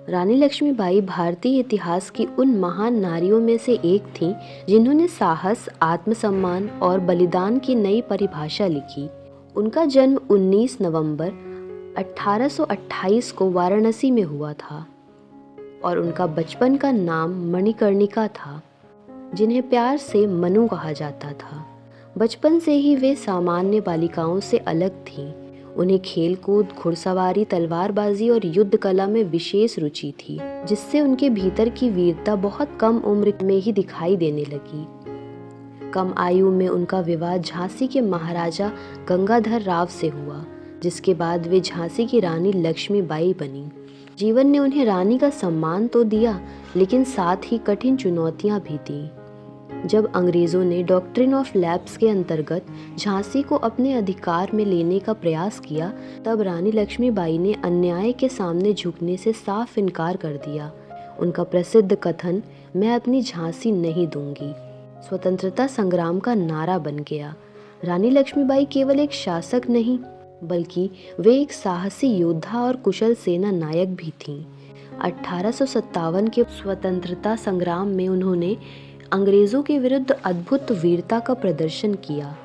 रानी लक्ष्मीबाई भारतीय इतिहास की उन महान नारियों में से एक थीं जिन्होंने साहस, आत्मसम्मान और बलिदान की नई परिभाषा लिखी। उनका जन्म 19 नवंबर 1828 को वाराणसी में हुआ था और उनका बचपन का नाम मणिकर्णिका था, जिन्हें प्यार से मनु कहा जाता था। बचपन से ही वे सामान्य बालिकाओं से अलग थीं। उन्हें खेलकूद, घुड़सवारी, तलवारबाजी और युद्ध कला में विशेष रुचि थी, जिससे उनके भीतर की वीरता बहुत कम उम्र में ही दिखाई देने लगी। कम आयु में उनका विवाह झांसी के महाराजा गंगाधर राव से हुआ, जिसके बाद वे झांसी की रानी लक्ष्मीबाई बनी। जीवन ने उन्हें रानी का सम्मान तो दिया, लेकिन साथ ही कठिन चुनौतियां भी दी। जब अंग्रेजों ने डॉक्ट्रिन ऑफ लैप्स के अंतर्गत झांसी को अपने अधिकार में लेने का प्रयास किया, तब रानी लक्ष्मीबाई ने अन्याय के सामने झुकने से साफ इनकार कर दिया। उनका प्रसिद्ध कथन, मैं अपनी झांसी नहीं दूंगी, स्वतंत्रता संग्राम का नारा बन गया। रानी लक्ष्मीबाई केवल एक शासक नहीं, बल्कि वे एक साहसी योद्धा और कुशल सेना नायक भी थीं। 1857 के स्वतंत्रता संग्राम में उन्होंने अंग्रेजों के विरुद्ध अद्भुत वीरता का प्रदर्शन किया।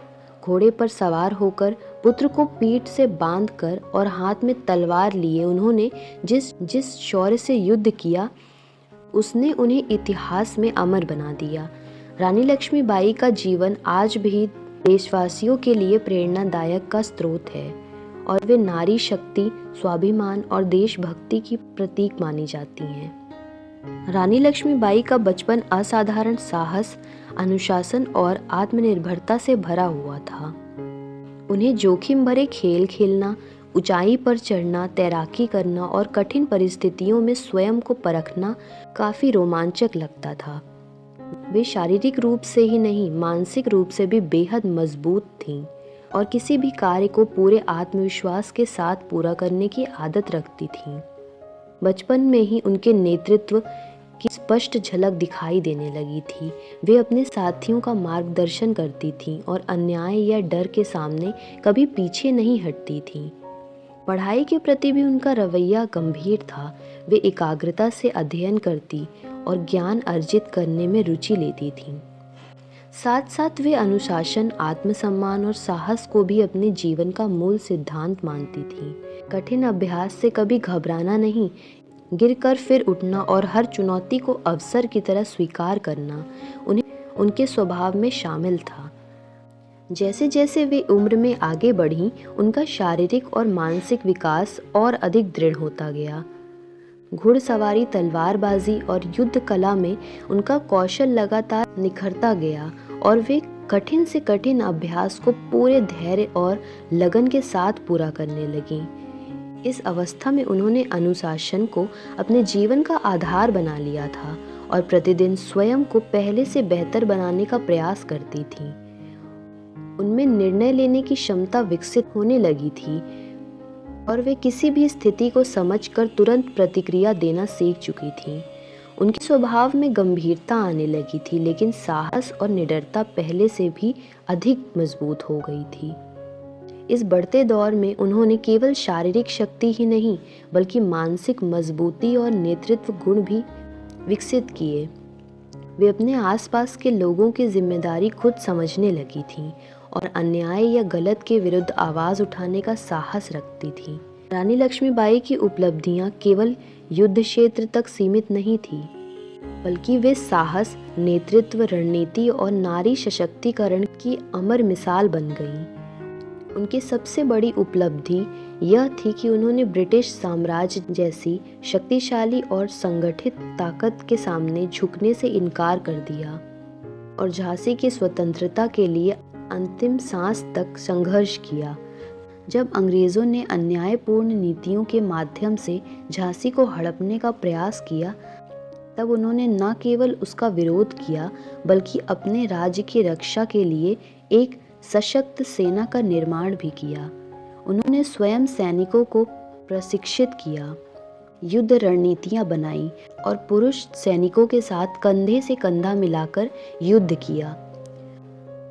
घोड़े पर सवार होकर, पुत्र को पीठ से बांधकर और हाथ में तलवार लिए उन्होंने जिस शौर्य से युद्ध किया, उसने उन्हें इतिहास में अमर बना दिया। रानी लक्ष्मीबाई का जीवन आज भी देशवासियों के लिए प्रेरणादायक का स्रोत है और वे नारी शक्ति, स्वाभिमान और देशभक्ति की प्रतीक मानी जाती हैं। रानी लक्ष्मीबाई का बचपन असाधारण साहस, अनुशासन और आत्मनिर्भरता से भरा हुआ था। उन्हें जोखिम भरे खेल खेलना, ऊंचाई पर चढ़ना, तैराकी करना और कठिन परिस्थितियों में स्वयं को परखना काफी रोमांचक लगता था। वे शारीरिक रूप से ही नहीं, मानसिक रूप से भी बेहद मजबूत थीं और किसी भी कार्य को पूरे आत्मविश्वास के साथ पूरा करने की आदत रखती थीं। बचपन में ही उनके नेतृत्व की स्पष्ट झलक दिखाई देने लगी थी। वे अपने साथियों का मार्गदर्शन करती थीं और अन्याय या डर के सामने कभी पीछे नहीं हटती थीं। पढ़ाई के प्रति भी उनका रवैया गंभीर था। वे एकाग्रता से अध्ययन करती और ज्ञान अर्जित करने में रुचि लेती थीं। साथ साथ वे अनुशासन, आत्मसम्मान और साहस को भी अपने जीवन का मूल सिद्धांत मानती थीं। कठिन अभ्यास से कभी घबराना नहीं, गिरकर फिर उठना और हर चुनौती को अवसर की तरह स्वीकार करना उन्हें उनके स्वभाव में शामिल था। जैसे जैसे वे उम्र में आगे बढ़ीं, उनका शारीरिक और मानसिक विकास और अधिक दृढ़ होता गया। घुड़सवारी, तलवारबाजी और युद्ध कला में उनका कौशल लगातार निखरता गया और वे कठिन से कठिन अभ्यास को पूरे धैर्य और लगन के साथ पूरा करने लगीं। इस अवस्था में उन्होंने अनुशासन को अपने जीवन का आधार बना लिया था और प्रतिदिन स्वयं को पहले से बेहतर बनाने का प्रयास करती थीं। उनमें निर्णय लेने की क्षमता विकसित होने लगी थी और वे किसी भी स्थिति को समझकर तुरंत प्रतिक्रिया देना सीख चुकी थीं। उनके स्वभाव में गंभीरता आने लगी थी, लेकिन साहस और निडरता पहले से भी अधिक मजबूत हो गई थी। इस बढ़ते दौर में उन्होंने केवल शारीरिक शक्ति ही नहीं, बल्कि मानसिक मजबूती और नेतृत्व गुण भी विकसित किए। वे अपने आसपास के लोगों की जिम्मेदारी खुद समझने लगी थीं और अन्याय या गलत के विरुद्ध आवाज़ उठाने का साहस रखती थीं। रानी लक्ष्मीबाई की उपलब्धियां केवल युद्ध क्षेत्र तक सीमित नहीं थी, बल्कि वे साहस, नेतृत्व, रणनीति और नारी सशक्तिकरण की अमर मिसाल बन गईं। उनकी सबसे बड़ी उपलब्धि यह थी कि उन्होंने ब्रिटिश साम्राज्य जैसी शक्तिशाली और संगठित ताकत के सामने झुकने से इनकार कर दिया और झांसी की स्वतंत्रता के लिए अंतिम सांस तक संघर्ष किया। जब अंग्रेजों ने अन्यायपूर्ण नीतियों के माध्यम से झांसी को हड़पने का प्रयास किया, तब उन्होंने न केवल उसका विरोध किया, बल्कि अपने राज्य की रक्षा के लिए एक सशक्त सेना का निर्माण भी किया। उन्होंने स्वयं सैनिकों को प्रशिक्षित किया, युद्ध रणनीतियां बनाई और पुरुष सैनिकों के साथ कंधे से कंधा मिलाकर युद्ध किया,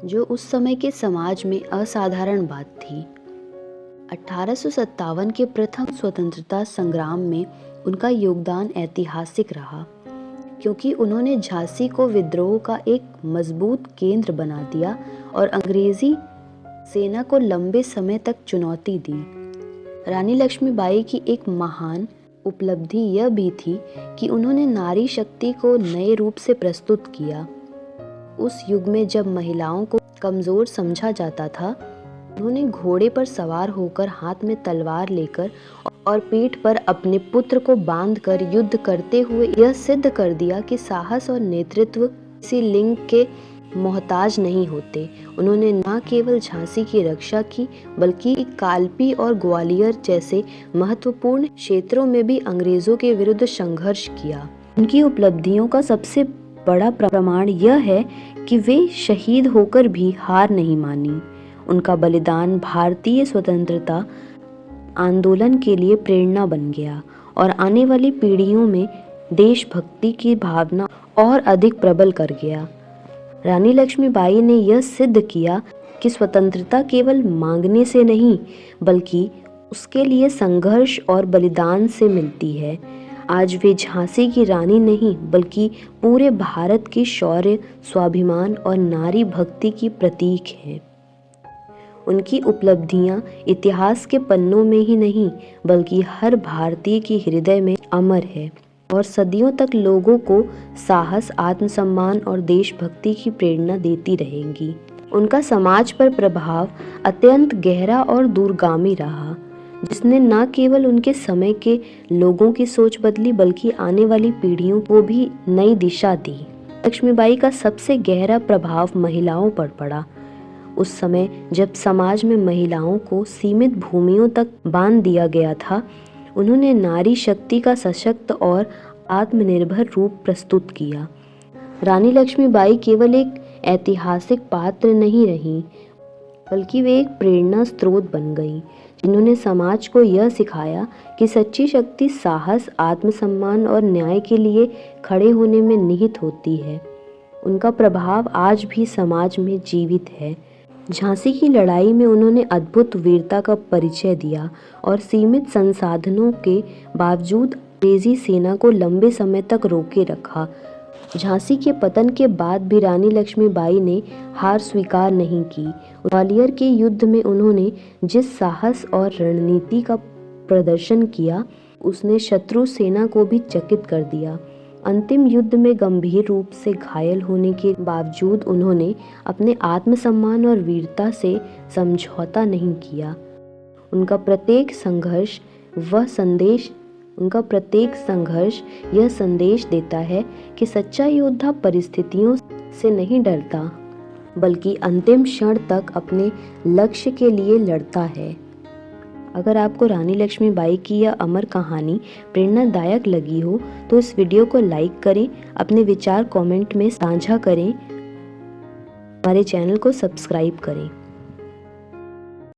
जो उस समय के समाज में असाधारण बात थी। 1857 के प्रथम स्वतंत्रता संग्राम में उनका योगदान ऐतिहासिक रहा, क्योंकि उन्होंने झांसी को विद्रोह का एक मजबूत केंद्र बना दिया और अंग्रेजी सेना को लंबे समय तक चुनौती दी। रानी लक्ष्मीबाई की एक महान उपलब्धि यह भी थी कि उन्होंने नारी शक्ति को नए रूप से प्रस्तुत किया। उस युग में जब महिलाओं को कमज़ोर समझा जाता था, उन्होंने घोड़े पर सवार होकर हाथ में तलवार लेकर और पीठ पर अपने पुत्र को बांधकर युद्ध करते हुए यह सिद्ध कर दिया कि साहस और नेतृत्व किसी लिंग के मोहताज नहीं होते। उन्होंने न केवल झांसी की रक्षा की, बल्कि कालपी और ग्वालियर जैसे महत्वपूर्ण क्षेत्रों में भी अंग्रेजों के विरुद्ध संघर्ष किया। उनकी उपलब्धियों का सबसे बड़ा प्रमाण यह है कि वे शहीद होकर भी हार नहीं मानी। उनका बलिदान भारतीय स्वतंत्रता आंदोलन के लिए प्रेरणा बन गया और आने वाली पीढ़ियों में देशभक्ति की भावना और अधिक प्रबल कर गया। रानी लक्ष्मीबाई ने यह सिद्ध किया कि स्वतंत्रता केवल मांगने से नहीं, बल्कि उसके लिए संघर्ष और बलिदान से मिलती है। आज वे झांसी की रानी नहीं, बल्कि पूरे भारत की शौर्य, स्वाभिमान और नारी भक्ति की प्रतीक हैं। उनकी उपलब्धियां इतिहास के पन्नों में ही नहीं, बल्कि हर भारतीय के हृदय में अमर है और सदियों तक लोगों को साहस, आत्मसम्मान और देशभक्ति की प्रेरणा देती रहेंगी। उनका समाज पर प्रभाव अत्यंत गहरा और दूरगामी रहा, जिसने न केवल उनके समय के लोगों की सोच बदली, बल्कि आने वाली पीढ़ियों को भी नई दिशा दी। लक्ष्मीबाई का सबसे गहरा प्रभाव महिलाओं पर पड़ा। उस समय जब समाज में महिलाओं को सीमित भूमियों तक बांध दिया गया था, उन्होंने नारी शक्ति का सशक्त और आत्मनिर्भर रूप प्रस्तुत किया। रानी लक्ष्मीबाई केवल एक ऐतिहासिक पात्र नहीं रहीं, बल्कि वे एक प्रेरणा स्रोत बन गईं, जिन्होंने समाज को यह सिखाया कि सच्ची शक्ति साहस, आत्मसम्मान और न्याय के लिए खड़े होने में निहित होती है। उनका प्रभाव आज भी समाज में जीवित है। झांसी की लड़ाई में उन्होंने अद्भुत वीरता का परिचय दिया और सीमित संसाधनों के बावजूद अंग्रेजी सेना को लंबे समय तक रोके रखा। झांसी के पतन के बाद भी रानी लक्ष्मीबाई ने हार स्वीकार नहीं की। ग्वालियर के युद्ध में उन्होंने जिस साहस और रणनीति का प्रदर्शन किया, उसने शत्रु सेना को भी चकित कर दिया। अंतिम युद्ध में गंभीर रूप से घायल होने के बावजूद उन्होंने अपने आत्मसम्मान और वीरता से समझौता नहीं किया। उनका प्रत्येक संघर्ष यह संदेश देता है कि सच्चा योद्धा परिस्थितियों से नहीं डरता, बल्कि अंतिम क्षण तक अपने लक्ष्य के लिए लड़ता है। अगर आपको रानी लक्ष्मीबाई की यह अमर कहानी प्रेरणादायक लगी हो तो इस वीडियो को लाइक करें, अपने विचार कमेंट में साझा करें, हमारे चैनल को सब्सक्राइब करें।